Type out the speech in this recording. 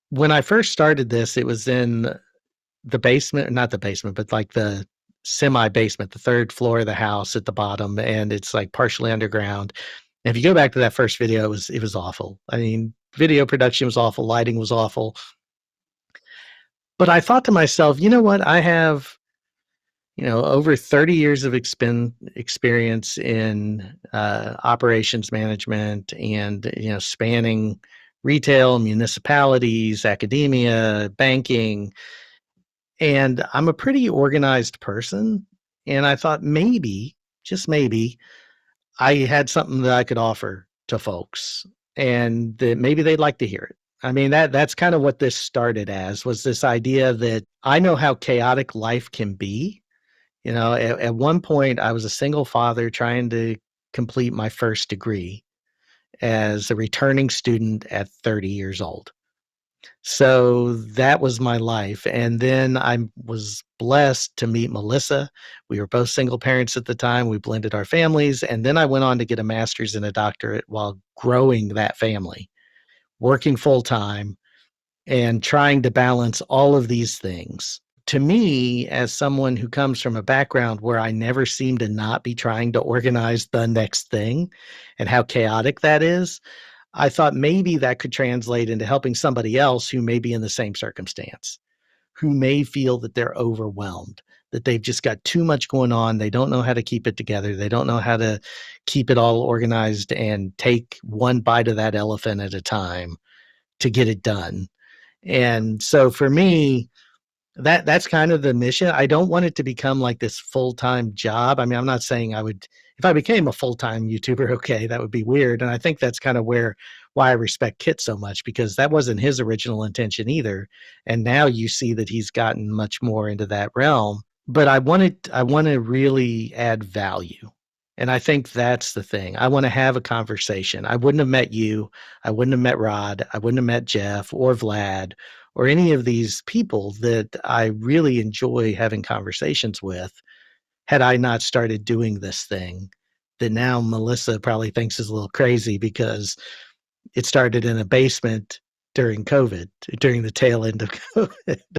When I first started this, it was in the basement, not the basement, but like the semi basement, the third floor of the house at the bottom, and it's like partially underground. And if you go back to that first video, it was awful. I mean, video production was awful, lighting was awful. But I thought to myself, you know what? I have, over 30 years of experience in operations management and, spanning retail, municipalities, academia, banking. And I'm a pretty organized person. And I thought maybe, just maybe, I had something that I could offer to folks and that maybe they'd like to hear it. I mean, that's kind of what this started as, was this idea that I know how chaotic life can be. At one point I was a single father trying to complete my first degree as a returning student at 30 years old. So that was my life, and then I was blessed to meet Melissa. We were both single parents at the time, we blended our families, and then I went on to get a master's and a doctorate while growing that family, working full time, and trying to balance all of these things. To me, as someone who comes from a background where I never seem to not be trying to organize the next thing and how chaotic that is, I thought maybe that could translate into helping somebody else who may be in the same circumstance, who may feel that they're overwhelmed, that they've just got too much going on. They don't know how to keep it together. They don't know how to keep it all organized and take one bite of that elephant at a time to get it done. And so for me, that's kind of the mission. I don't want it to become like this full-time job. I mean, I'm not saying I would, if I became a full-time YouTuber, okay, that would be weird. And I think that's kind of why I respect Kit so much, because that wasn't his original intention either. And now you see that he's gotten much more into that realm. But I want to really add value. And I think that's the thing. I want to have a conversation. I wouldn't have met you. I wouldn't have met Rod. I wouldn't have met Jeff or Vlad or any of these people that I really enjoy having conversations with had I not started doing this thing that now Melissa probably thinks is a little crazy because it started in a basement during COVID, during the tail end of COVID.